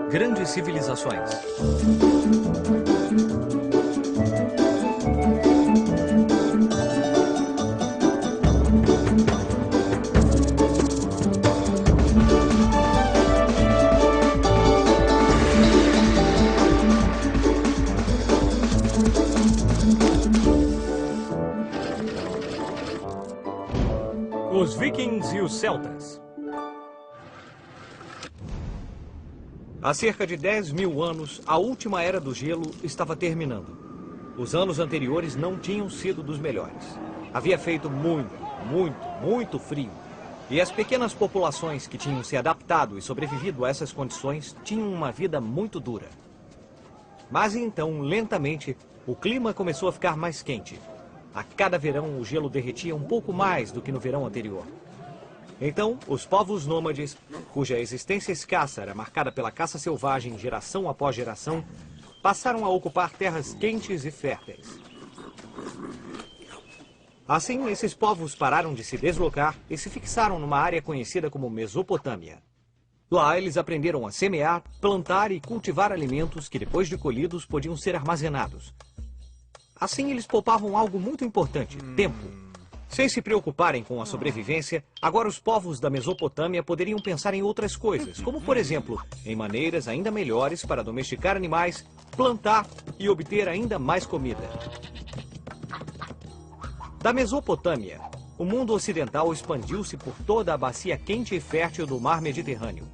Grandes civilizações. Os vikings e os celtas. Há cerca de 10 mil anos, a última era do gelo estava terminando. Os anos anteriores não tinham sido dos melhores. Havia feito muito frio. E as pequenas populações que tinham se adaptado e sobrevivido a essas condições tinham uma vida muito dura. Mas então, lentamente, o clima começou a ficar mais quente. A cada verão, o gelo derretia um pouco mais do que no verão anterior. Então, os povos nômades, cuja existência escassa era marcada pela caça selvagem geração após geração, passaram a ocupar terras quentes e férteis. Assim, esses povos pararam de se deslocar e se fixaram numa área conhecida como Mesopotâmia. Lá, eles aprenderam a semear, plantar e cultivar alimentos que, depois de colhidos, podiam ser armazenados. Assim, eles poupavam algo muito importante, tempo. Sem se preocuparem com a sobrevivência, agora os povos da Mesopotâmia poderiam pensar em outras coisas, como, por exemplo, em maneiras ainda melhores para domesticar animais, plantar e obter ainda mais comida. Da Mesopotâmia, o mundo ocidental expandiu-se por toda a bacia quente e fértil do mar Mediterrâneo.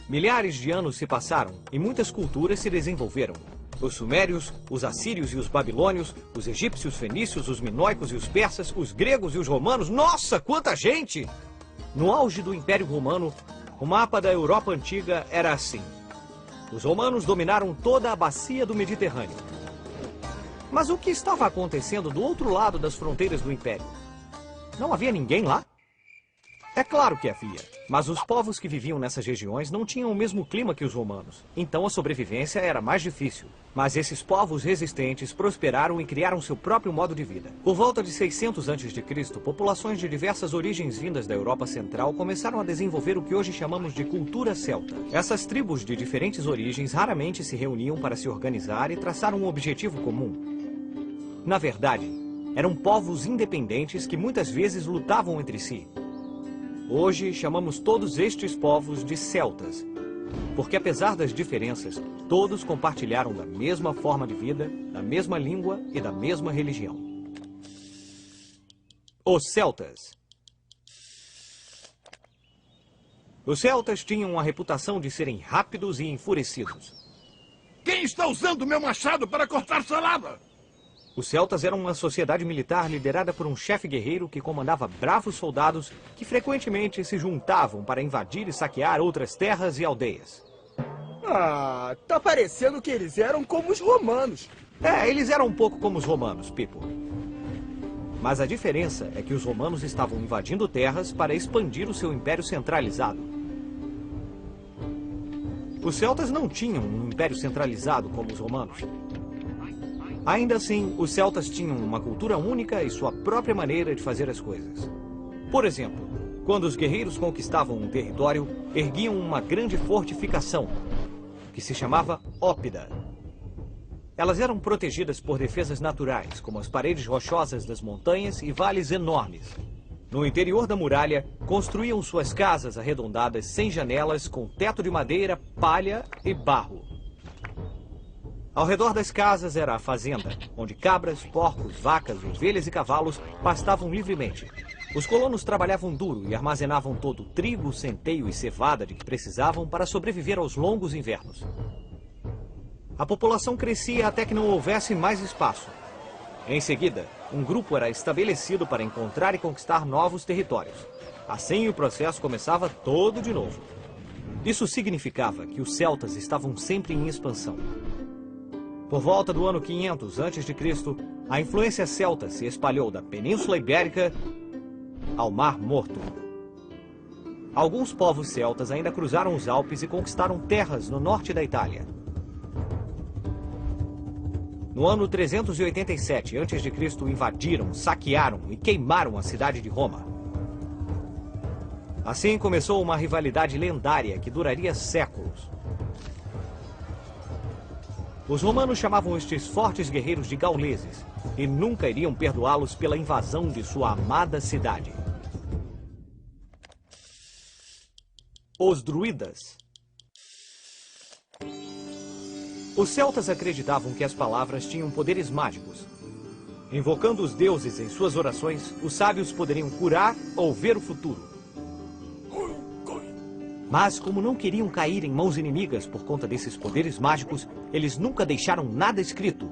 Milhares de anos se passaram e muitas culturas se desenvolveram. Os sumérios, os assírios e os babilônios, os egípcios, fenícios, os minoicos e os persas, os gregos e os romanos. Nossa, quanta gente! No auge do Império Romano, o mapa da Europa Antiga era assim. Os romanos dominaram toda a bacia do Mediterrâneo. Mas o que estava acontecendo do outro lado das fronteiras do Império? Não havia ninguém lá? É claro que havia, mas os povos que viviam nessas regiões não tinham o mesmo clima que os romanos. Então a sobrevivência era mais difícil. Mas esses povos resistentes prosperaram e criaram seu próprio modo de vida. Por volta de 600 a.C., populações de diversas origens vindas da Europa Central começaram a desenvolver o que hoje chamamos de cultura celta. Essas tribos de diferentes origens raramente se reuniam para se organizar e traçar um objetivo comum. Na verdade, eram povos independentes que muitas vezes lutavam entre si. Hoje chamamos todos estes povos de celtas, porque apesar das diferenças, todos compartilharam da mesma forma de vida, da mesma língua e da mesma religião. Os celtas. Os celtas tinham a reputação de serem rápidos e enfurecidos. Quem está usando meu machado para cortar salada? Os celtas eram uma sociedade militar liderada por um chefe guerreiro que comandava bravos soldados que frequentemente se juntavam para invadir e saquear outras terras e aldeias. Ah, tá parecendo que eles eram como os romanos. É, eles eram um pouco como os romanos, Pipo. Mas a diferença é que os romanos estavam invadindo terras para expandir o seu império centralizado. Os celtas não tinham um império centralizado como os romanos. Ainda assim, os celtas tinham uma cultura única e sua própria maneira de fazer as coisas. Por exemplo, quando os guerreiros conquistavam um território, erguiam uma grande fortificação, que se chamava ópida. Elas eram protegidas por defesas naturais, como as paredes rochosas das montanhas e vales enormes. No interior da muralha, construíam suas casas arredondadas sem janelas, com teto de madeira, palha e barro. Ao redor das casas era a fazenda, onde cabras, porcos, vacas, ovelhas e cavalos pastavam livremente. Os colonos trabalhavam duro e armazenavam todo o trigo, centeio e cevada de que precisavam para sobreviver aos longos invernos. A população crescia até que não houvesse mais espaço. Em seguida, um grupo era estabelecido para encontrar e conquistar novos territórios. Assim, o processo começava todo de novo. Isso significava que os celtas estavam sempre em expansão. Por volta do ano 500 a.C., a influência celta se espalhou da Península Ibérica ao Mar Morto. Alguns povos celtas ainda cruzaram os Alpes e conquistaram terras no norte da Itália. No ano 387 a.C., invadiram, saquearam e queimaram a cidade de Roma. Assim começou uma rivalidade lendária que duraria séculos. Os romanos chamavam estes fortes guerreiros de gauleses e nunca iriam perdoá-los pela invasão de sua amada cidade. Os druidas. Os celtas acreditavam que as palavras tinham poderes mágicos. Invocando os deuses em suas orações, os sábios poderiam curar ou ver o futuro. Mas, como não queriam cair em mãos inimigas por conta desses poderes mágicos, eles nunca deixaram nada escrito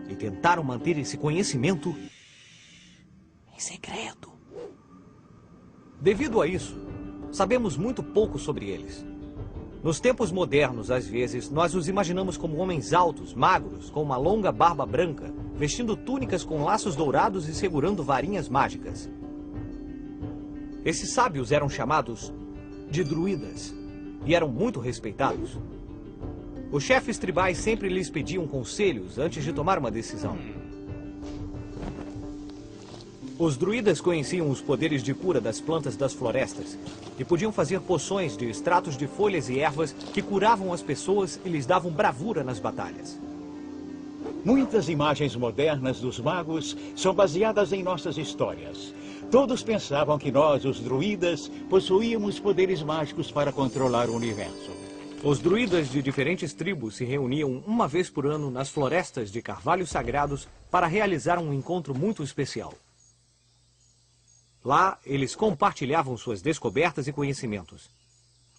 e tentaram manter esse conhecimento em segredo. Devido a isso, sabemos muito pouco sobre eles. Nos tempos modernos, às vezes, nós os imaginamos como homens altos, magros, com uma longa barba branca, vestindo túnicas com laços dourados e segurando varinhas mágicas. Esses sábios eram chamados de druidas e eram muito respeitados. Os chefes tribais sempre lhes pediam conselhos antes de tomar uma decisão. Os druidas conheciam os poderes de cura das plantas das florestas e podiam fazer poções de extratos de folhas e ervas que curavam as pessoas e lhes davam bravura nas batalhas. Muitas imagens modernas dos magos são baseadas em nossas histórias. Todos pensavam que nós, os druidas, possuíamos poderes mágicos para controlar o universo. Os druidas de diferentes tribos se reuniam uma vez por ano nas florestas de carvalhos sagrados para realizar um encontro muito especial. Lá, eles compartilhavam suas descobertas e conhecimentos.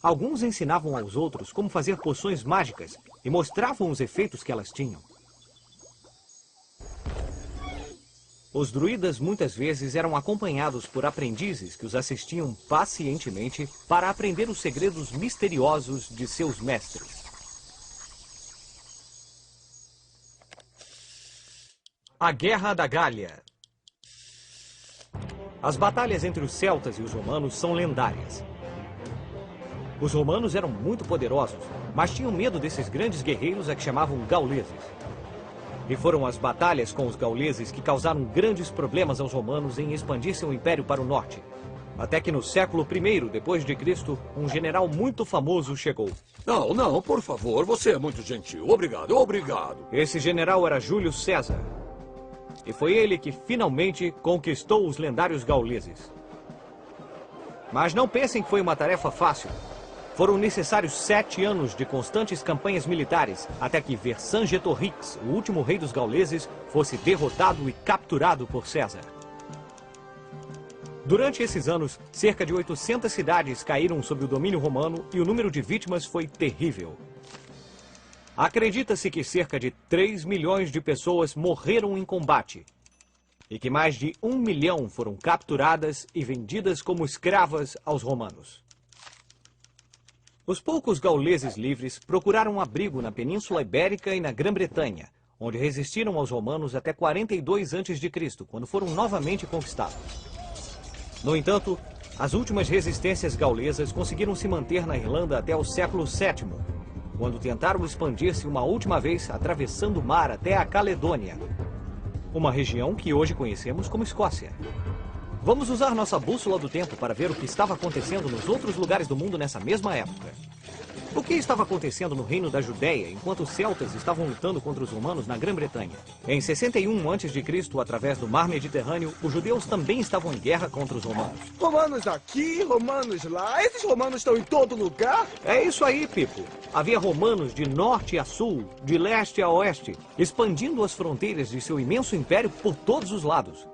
Alguns ensinavam aos outros como fazer poções mágicas e mostravam os efeitos que elas tinham. Os druidas muitas vezes eram acompanhados por aprendizes que os assistiam pacientemente para aprender os segredos misteriosos de seus mestres. A Guerra da Gália. As batalhas entre os celtas e os romanos são lendárias. Os romanos eram muito poderosos, mas tinham medo desses grandes guerreiros a que chamavam gauleses. E foram as batalhas com os gauleses que causaram grandes problemas aos romanos em expandir seu império para o norte. Até que no século I depois de Cristo, um general muito famoso chegou. Não, por favor, você é muito gentil. Obrigado, obrigado. Esse general era Júlio César. E foi ele que finalmente conquistou os lendários gauleses. Mas não pensem que foi uma tarefa fácil. Foram necessários 7 anos de constantes campanhas militares até que Vercingetorix, o último rei dos gauleses, fosse derrotado e capturado por César. Durante esses anos, cerca de 800 cidades caíram sob o domínio romano e o número de vítimas foi terrível. Acredita-se que cerca de 3 milhões de pessoas morreram em combate e que mais de 1 milhão foram capturadas e vendidas como escravas aos romanos. Os poucos gauleses livres procuraram abrigo na Península Ibérica e na Grã-Bretanha, onde resistiram aos romanos até 42 a.C., quando foram novamente conquistados. No entanto, as últimas resistências gaulesas conseguiram se manter na Irlanda até o século VII, quando tentaram expandir-se uma última vez atravessando o mar até a Caledônia, uma região que hoje conhecemos como Escócia. Vamos usar nossa bússola do tempo para ver o que estava acontecendo nos outros lugares do mundo nessa mesma época. O que estava acontecendo no reino da Judéia enquanto os celtas estavam lutando contra os romanos na Grã-Bretanha? Em 61 a.C., através do mar Mediterrâneo, os judeus também estavam em guerra contra os romanos. Romanos aqui, romanos lá. Esses romanos estão em todo lugar? É isso aí, Pipo. Havia romanos de norte a sul, de leste a oeste, expandindo as fronteiras de seu imenso império por todos os lados.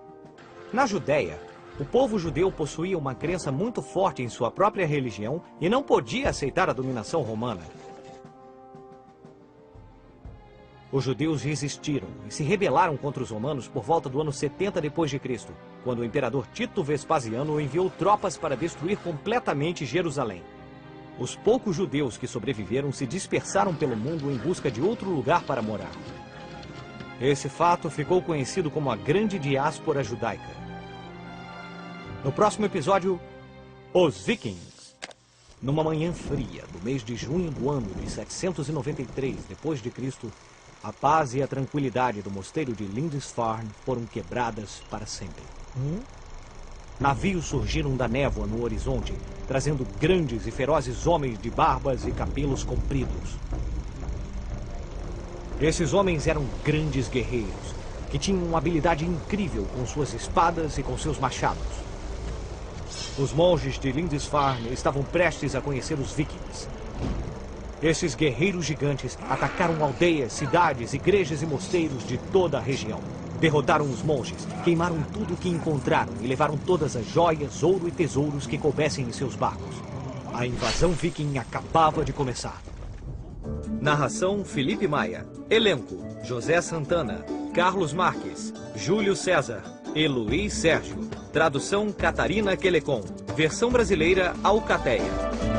Na Judéia, o povo judeu possuía uma crença muito forte em sua própria religião e não podia aceitar a dominação romana. Os judeus resistiram e se rebelaram contra os romanos por volta do ano 70 d.C., quando o imperador Tito Vespasiano enviou tropas para destruir completamente Jerusalém. Os poucos judeus que sobreviveram se dispersaram pelo mundo em busca de outro lugar para morar. Esse fato ficou conhecido como a Grande Diáspora Judaica. No próximo episódio, os Vikings. Numa manhã fria do mês de junho do ano de 793 d.C., a paz e a tranquilidade do mosteiro de Lindisfarne foram quebradas para sempre. navios surgiram da névoa no horizonte, trazendo grandes e ferozes homens de barbas e cabelos compridos. Esses homens eram grandes guerreiros, que tinham uma habilidade incrível com suas espadas e com seus machados. Os monges de Lindisfarne estavam prestes a conhecer os vikings. Esses guerreiros gigantes atacaram aldeias, cidades, igrejas e mosteiros de toda a região. Derrotaram os monges, queimaram tudo o que encontraram e levaram todas as joias, ouro e tesouros que coubessem em seus barcos. A invasão viking acabava de começar. Narração: Felipe Maia. Elenco: José Santana, Carlos Marques, Júlio César e Luiz Sérgio. Tradução: Catarina Quelecon. Versão brasileira: Alcateia.